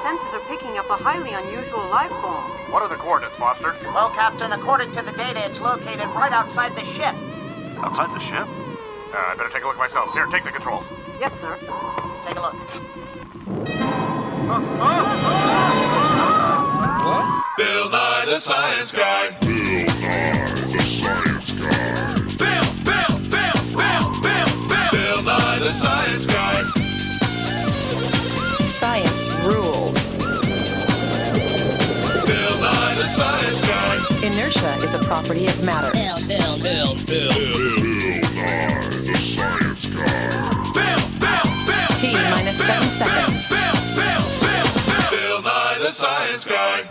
sensors are picking up a highly unusual life form. What are the coordinates, Foster? Well, Captain, according to the data, it's located right outside the ship. Outside the ship? I better take a look myself. Here, take the controls. Yes, sir. Take a look. What? Bill Nye the Science Guy. Bill Nye the Science Guy. Bill Nye the Science Guy. Science rules. Bill Nye the Science Guy. Inertia is a property of matter. Bill Nye the Science Guy. T minus 7 seconds. Bill Nye the Science Guy.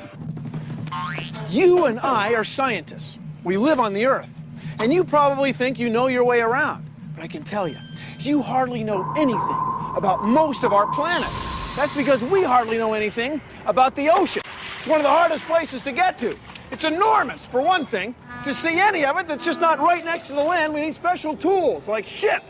You and I are scientists. We live on the Earth. And you probably think you know your way around. But I can tell you, you hardly know anything about most of our planet. That's because we hardly know anything about the ocean. It's one of the hardest places to get to. It's enormous, for one thing. To see any of it that's just not right next to the land, we need special tools, like ships.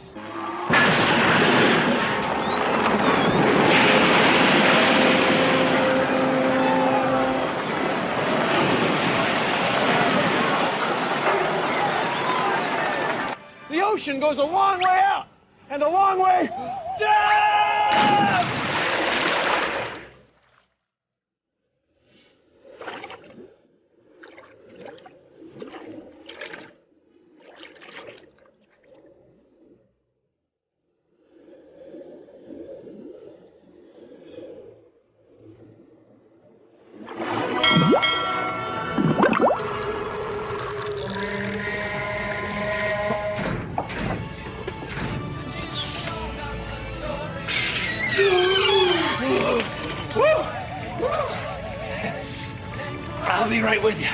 The ocean goes a long way out, and a long way down! I'll be right with you.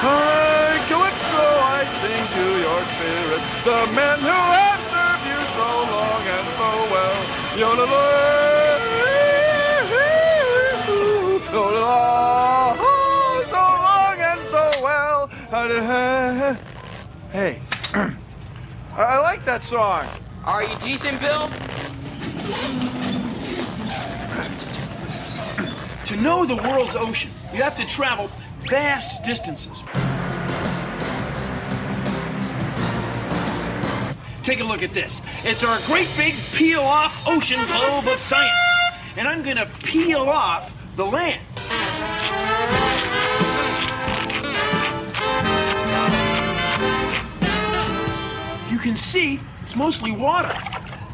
I do it so I sing to your spirit, the men who have served you so long and so well. So long and so well. Hey, I like that song. Are you decent, Bill? To know the world's ocean, you have to travel vast distances. Take a look at this. It's our great big peel-off ocean globe of science. And I'm going to peel off the land. You can see it's mostly water.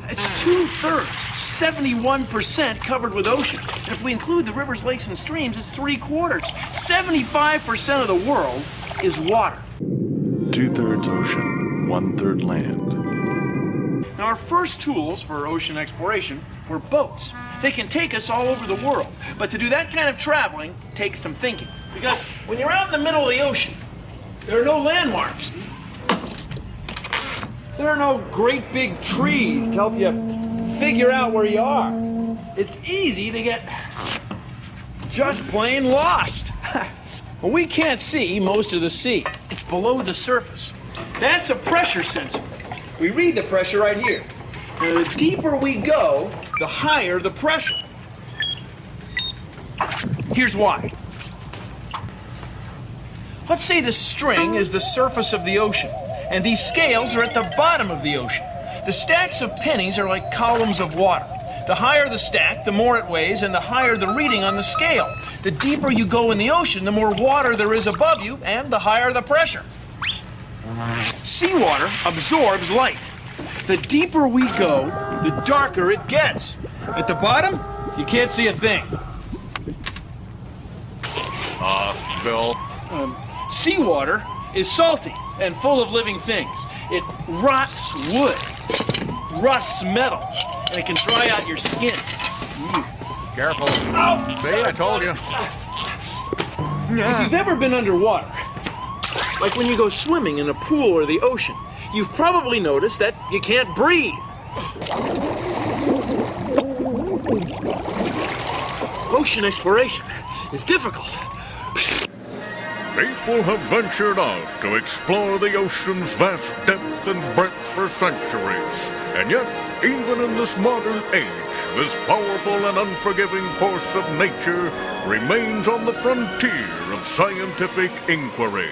It's 2/3, 71% covered with ocean. And if we include the rivers, lakes, and streams, it's 3/4. 75% of the world is water. 2/3 ocean, 1/3 land. Now, our first tools for ocean exploration were boats. They can take us all over the world. But to do that kind of traveling takes some thinking. Because when you're out in the middle of the ocean, there are no landmarks. There are no great big trees to help you figure out where you are. It's easy to get just plain lost. Well, we can't see most of the sea. It's below the surface. That's a pressure sensor. We read the pressure right here. Now, the deeper we go, the higher the pressure. Here's why. Let's say the string is the surface of the ocean, and these scales are at the bottom of the ocean. The stacks of pennies are like columns of water. The higher the stack, the more it weighs, and the higher the reading on the scale. The deeper you go in the ocean, the more water there is above you, and the higher the pressure. Seawater absorbs light. The deeper we go, the darker it gets. At the bottom, you can't see a thing. Bill? Seawater is salty and full of living things. It rots wood, rusts metal, and it can dry out your skin. Careful. Ow! See, I told you. If you've ever been underwater, like when you go swimming in a pool or the ocean, you've probably noticed that you can't breathe. Ocean exploration is difficult. People have ventured out to explore the ocean's vast depth and breadth for centuries. And yet, even in this modern age, this powerful and unforgiving force of nature remains on the frontier of scientific inquiry.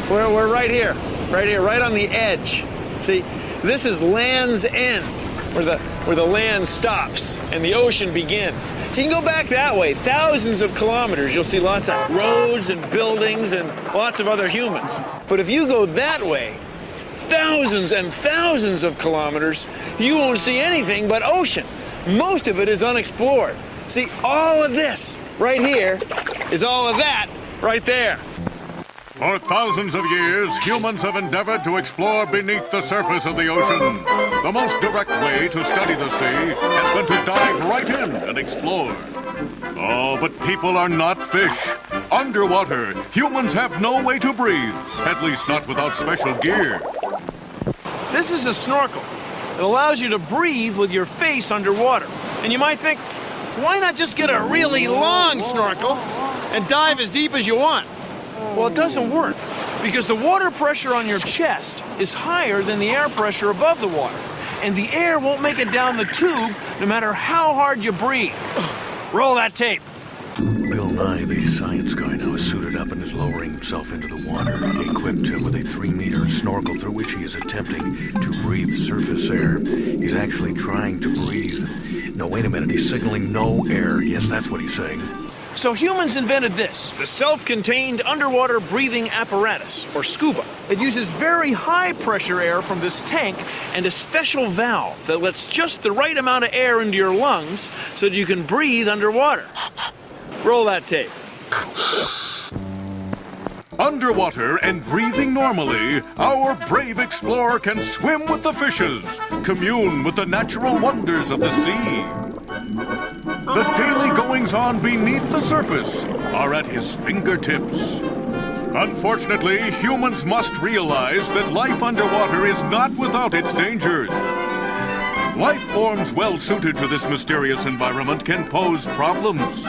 We're right here, right on the edge. See, this is Land's End, where the land stops and the ocean begins. So you can go back that way, thousands of kilometers. You'll see lots of roads and buildings and lots of other humans. But if you go that way, thousands and thousands of kilometers, you won't see anything but ocean. Most of it is unexplored. See, all of this right here is all of that right there. For thousands of years, humans have endeavored to explore beneath the surface of the ocean. The most direct way to study the sea has been to dive right in and explore. Oh, but people are not fish. Underwater, humans have no way to breathe, at least not without special gear. This is a snorkel. It allows you to breathe with your face underwater. And you might think, why not just get a really long snorkel and dive as deep as you want? Well, it doesn't work because the water pressure on your chest is higher than the air pressure above the water. And the air won't make it down the tube no matter how hard you breathe. Roll that tape. Bill Nye, the science guy, now is suited up and is lowering himself into the water, equipped with a 3-meter snorkel through which he is attempting to breathe surface air. He's actually trying to breathe. No, wait a minute, he's signaling no air. Yes, that's what he's saying. So humans invented this, the self-contained underwater breathing apparatus, or scuba. It uses very high pressure air from this tank and a special valve that lets just the right amount of air into your lungs so that you can breathe underwater. Roll that tape. Underwater and breathing normally, our brave explorer can swim with the fishes, commune with the natural wonders of the sea. The daily goings-on beneath the surface are at his fingertips. Unfortunately, humans must realize that life underwater is not without its dangers. Life forms well suited to this mysterious environment can pose problems.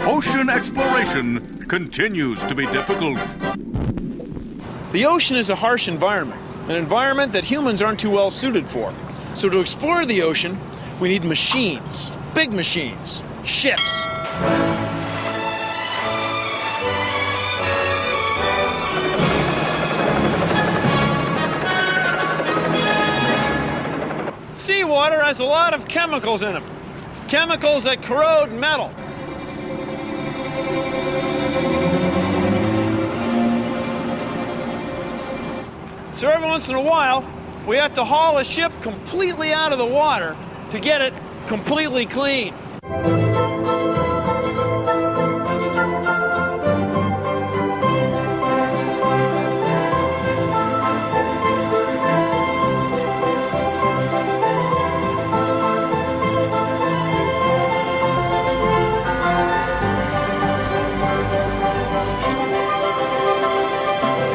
Ocean exploration continues to be difficult. The ocean is a harsh environment, an environment that humans aren't too well suited for. So to explore the ocean, we need machines, big machines, ships. Seawater has a lot of chemicals in them. Chemicals that corrode metal. So every once in a while, we have to haul a ship completely out of the water to get it completely clean.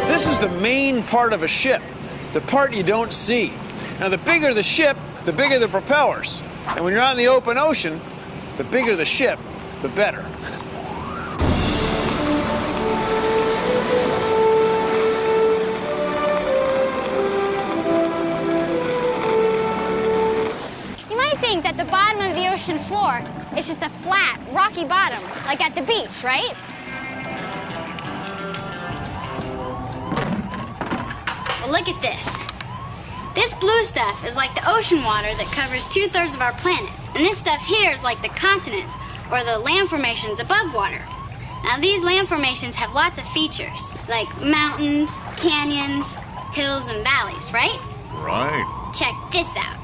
This is the main part of a ship, the part you don't see. Now, the bigger the ship, the bigger the propellers. And when you're out in the open ocean, the bigger the ship, the better. You might think that the bottom of the ocean floor is just a flat, rocky bottom, like at the beach, right? Well, look at this. This blue stuff is like the ocean water that covers 2/3 of our planet. And this stuff here is like the continents, or the land formations above water. Now, these land formations have lots of features, like mountains, canyons, hills, and valleys, right? Right. Check this out.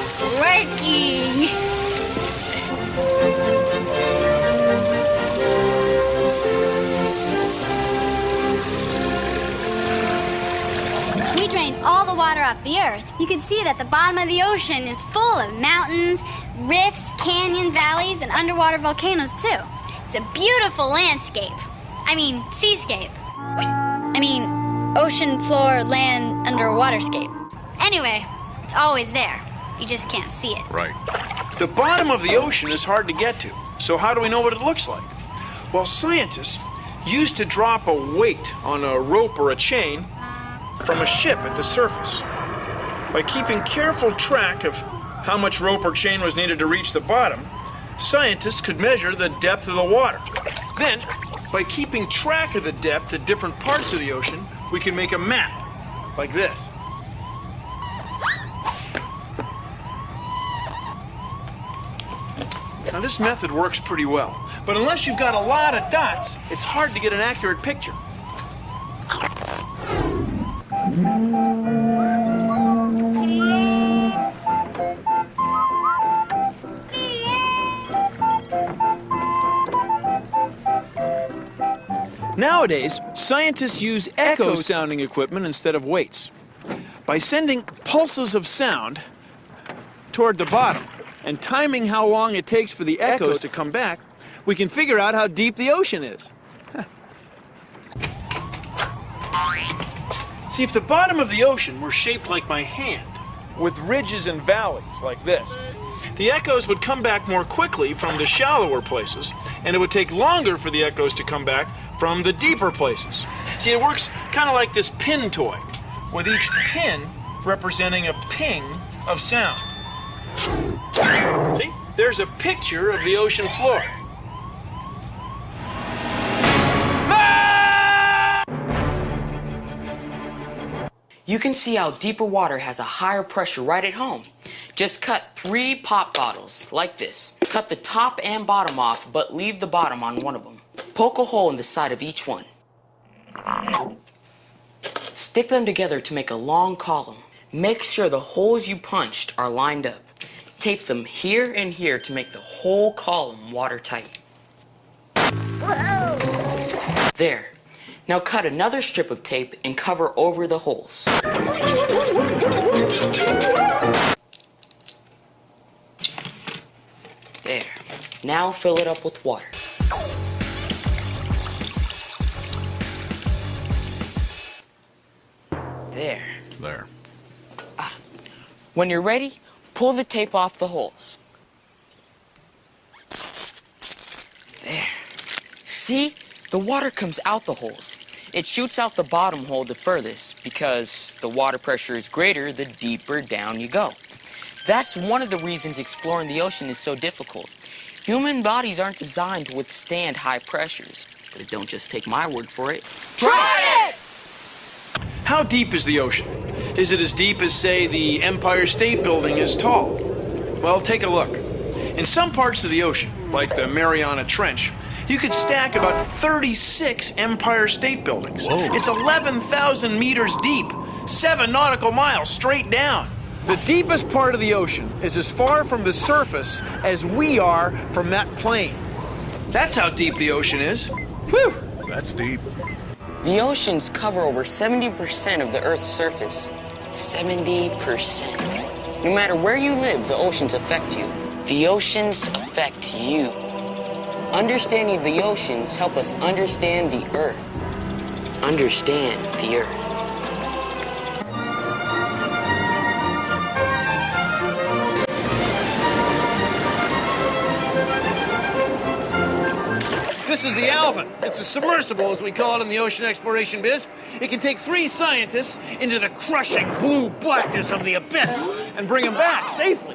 It's working! If we drained all the water off the Earth, you could see that the bottom of the ocean is full of mountains, rifts, canyons, valleys, and underwater volcanoes, too. It's a beautiful landscape. I mean, seascape. I mean, ocean, floor, land, underwaterscape. Anyway, it's always there. You just can't see it. Right. The bottom of the ocean is hard to get to, so how do we know what it looks like? Well, scientists used to drop a weight on a rope or a chain from a ship at the surface. By keeping careful track of how much rope or chain was needed to reach the bottom, scientists could measure the depth of the water. Then, by keeping track of the depth at different parts of the ocean, we can make a map, like this. Now, this method works pretty well, but unless you've got a lot of dots, it's hard to get an accurate picture. Nowadays, scientists use echo-sounding equipment instead of weights. By sending pulses of sound toward the bottom and timing how long it takes for the echoes to come back, we can figure out how deep the ocean is. See, if the bottom of the ocean were shaped like my hand, with ridges and valleys like this, the echoes would come back more quickly from the shallower places, and it would take longer for the echoes to come back from the deeper places. See, it works kind of like this pin toy, with each pin representing a ping of sound. See, there's a picture of the ocean floor. You can see how deeper water has a higher pressure right at home. Just cut 3 pop bottles, like this. Cut the top and bottom off, but leave the bottom on one of them. Poke a hole in the side of each one. Stick them together to make a long column. Make sure the holes you punched are lined up. Tape them here and here to make the whole column watertight. Whoa! There. Now cut another strip of tape and cover over the holes. There. Now fill it up with water. There. There. When you're ready, pull the tape off the holes. There. See? The water comes out the holes. It shoots out the bottom hole the furthest because the water pressure is greater the deeper down you go. That's one of the reasons exploring the ocean is so difficult. Human bodies aren't designed to withstand high pressures. But don't just take my word for it. Try it! How deep is the ocean? Is it as deep as, say, the Empire State Building is tall? Well, take a look. In some parts of the ocean, like the Mariana Trench, you could stack about 36 Empire State Buildings. Whoa. It's 11,000 meters deep, 7 nautical miles straight down. The deepest part of the ocean is as far from the surface as we are from that plane. That's how deep the ocean is. Whew! That's deep. The oceans cover over 70% of the Earth's surface. 70%. No matter where you live, the oceans affect you. The oceans affect you. Understanding the oceans help us understand the Earth. Understand the Earth. This is the Alvin. It's a submersible, as we call it in the ocean exploration biz. It can take 3 scientists into the crushing blue blackness of the abyss and bring them back safely.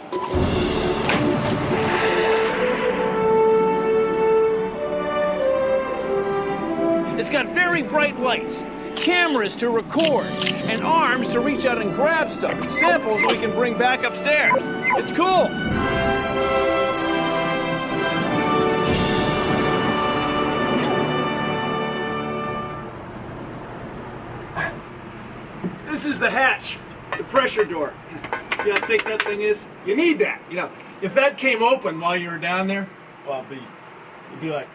It's got very bright lights, cameras to record, and arms to reach out and grab stuff, samples we can bring back upstairs. It's cool. This is the hatch, the pressure door. See how thick that thing is? You need that. You know, if that came open while you were down there, well, you'd be like,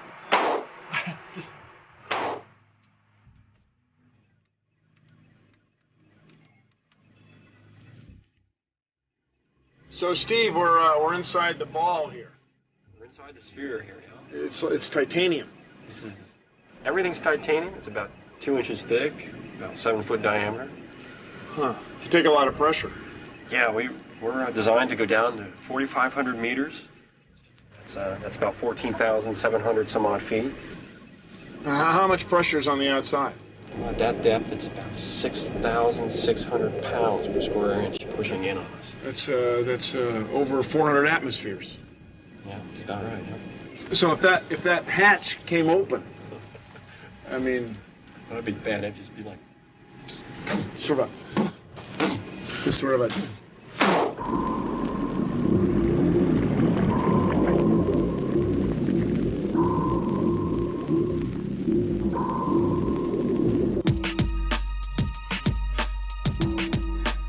just. So, Steve, we're inside the ball here. We're inside the sphere here, yeah. It's titanium. Everything's titanium. It's about 2 inches thick, about 7 foot diameter. Huh. You take a lot of pressure. Yeah, we're designed to go down to 4,500 meters. That's about 14,700 some odd feet. How much pressure is on the outside? At that depth, it's about 6,600 pounds per square inch pushing in on us. That's over 400 atmospheres. Yeah, that's about right. Yeah. So if that hatch came open, I mean, that'd be bad. It'd just be like sort of a.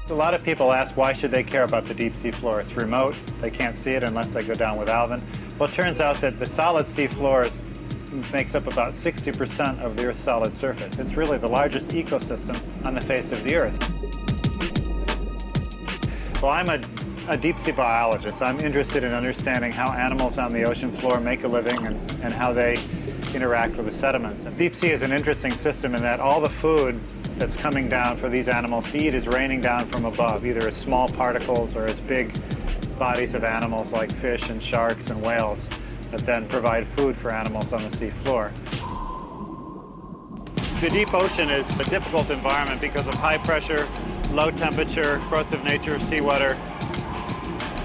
A lot of people ask, why should they care about the deep sea floor? It's remote. They can't see it unless they go down with Alvin. Well, it turns out that the solid sea floor makes up about 60% of the Earth's solid surface. It's really the largest ecosystem on the face of the Earth. Well, I'm a deep sea biologist. I'm interested in understanding how animals on the ocean floor make a living and how they interact with the sediments. And deep sea is an interesting system in that all the food that's coming down for these animals to eat is raining down from above, either as small particles or as big bodies of animals like fish and sharks and whales that then provide food for animals on the sea floor. The deep ocean is a difficult environment because of high pressure, low temperature, corrosive nature of seawater.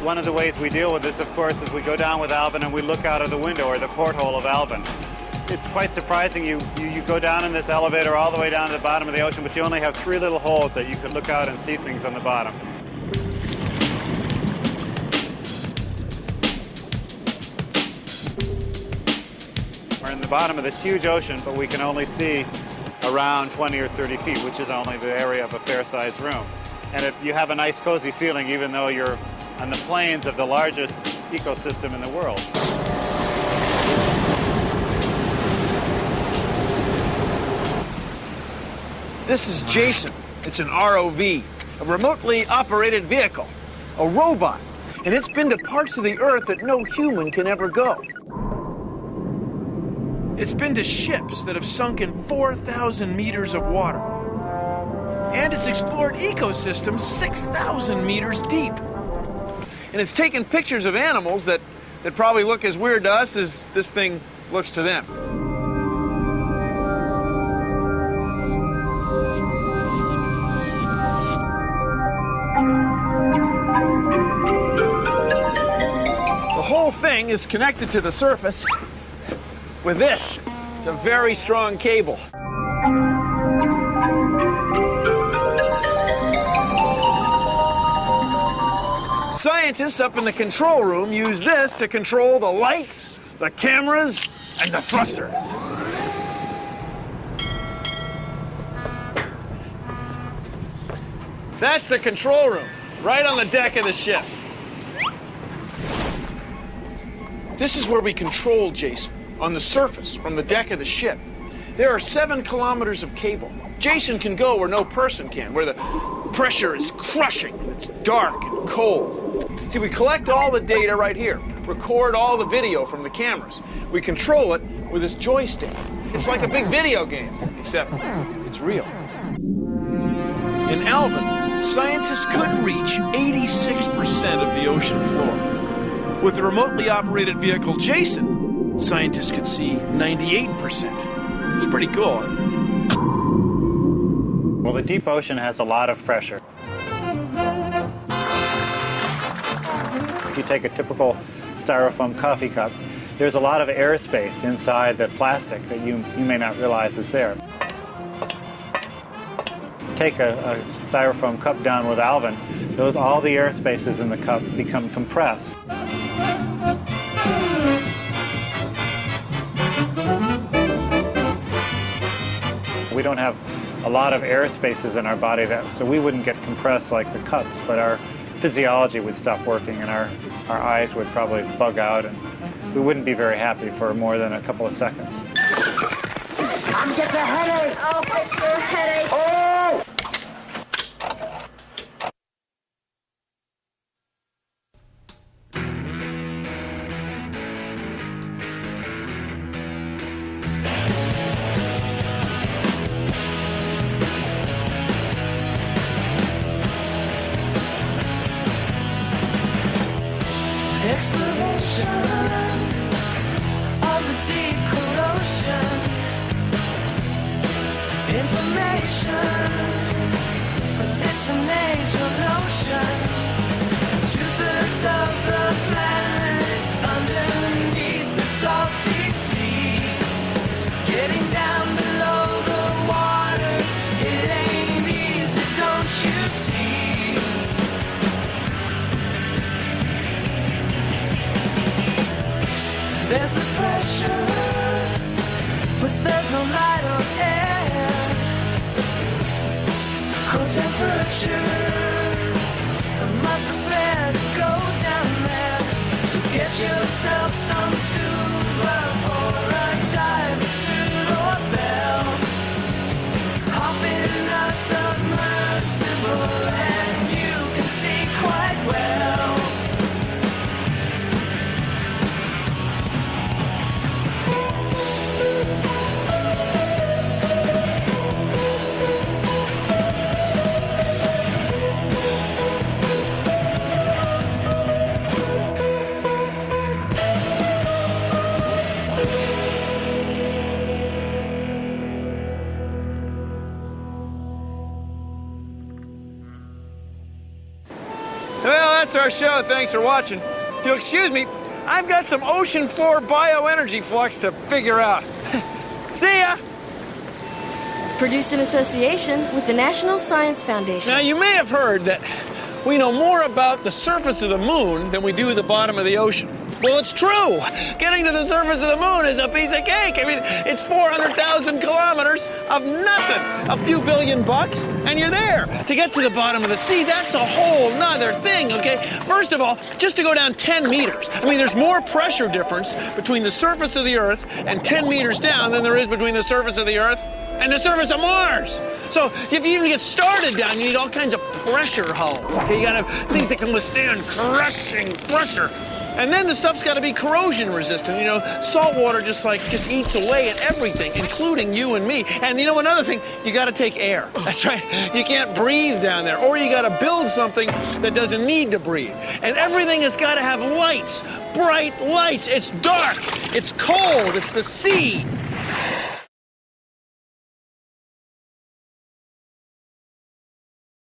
One of the ways we deal with this, of course, is we go down with Alvin and we look out of the window or the porthole of Alvin. It's quite surprising. You go down in this elevator all the way down to the bottom of the ocean, but you only have 3 little holes that you could look out and see things on the bottom. We're in the bottom of this huge ocean, but we can only see around 20 or 30 feet, which is only the area of a fair-sized room. And you have a nice, cozy feeling, even though you're on the plains of the largest ecosystem in the world. This is Jason. It's an ROV, a remotely operated vehicle, a robot, and it's been to parts of the Earth that no human can ever go. It's been to ships that have sunk in 4,000 meters of water. And it's explored ecosystems 6,000 meters deep. And it's taken pictures of animals that probably look as weird to us as this thing looks to them. The whole thing is connected to the surface with this. It's a very strong cable. Scientists up in the control room use this to control the lights, the cameras, and the thrusters. That's the control room, right on the deck of the ship. This is where we control Jason, on the surface, from the deck of the ship. There are 7 kilometers of cable. Jason can go where no person can, where the pressure is crushing and it's dark and cold. See, we collect all the data right here, record all the video from the cameras. We control it with this joystick. It's like a big video game, except it's real. In Alvin, scientists could reach 86% of the ocean floor. With the remotely operated vehicle Jason, scientists could see 98%. It's pretty cool, huh? Well, the deep ocean has a lot of pressure. If you take a typical styrofoam coffee cup, there's a lot of airspace inside the plastic that you may not realize is there. Take a styrofoam cup down with Alvin, all the air spaces in the cup become compressed. We don't have a lot of air spaces in our body, so we wouldn't get compressed like the cups, but our physiology would stop working and our eyes would probably bug out and we wouldn't be very happy for more than a couple of seconds. I'm getting a headache. Oh, it's your headache. Oh! exploration of the deep cold ocean. Information, it's an age of notion. 2/3 of the planet's underneath the salty sea. Getting down below the water, it ain't easy, don't you see? There's the pressure, but there's no light or air. Cold temperature, I must prepare to go down there. So get yourself some scuba or a diving suit or bell. Hop in a submersible and you can see quite well. Well, that's our show. Thanks for watching. If you'll excuse me, I've got some ocean floor bioenergy flux to figure out. See ya! Produced in association with the National Science Foundation. Now, you may have heard that we know more about the surface of the moon than we do the bottom of the ocean. Well, it's true. Getting to the surface of the moon is a piece of cake. I mean, it's 400,000 kilometers of nothing. A few billion bucks, and you're there. To get to the bottom of the sea, that's a whole nother thing, okay? First of all, just to go down 10 meters. I mean, there's more pressure difference between the surface of the Earth and 10 meters down than there is between the surface of the Earth and the surface of Mars. So if you even get started down, you need all kinds of pressure hulls. Okay, you gotta have things that can withstand crushing pressure. And then the stuff's got to be corrosion resistant. You know, salt water just eats away at everything, including you and me. And you know, another thing, you got to take air. That's right. You can't breathe down there, or you got to build something that doesn't need to breathe. And everything has got to have lights, bright lights. It's dark. It's cold. It's the sea.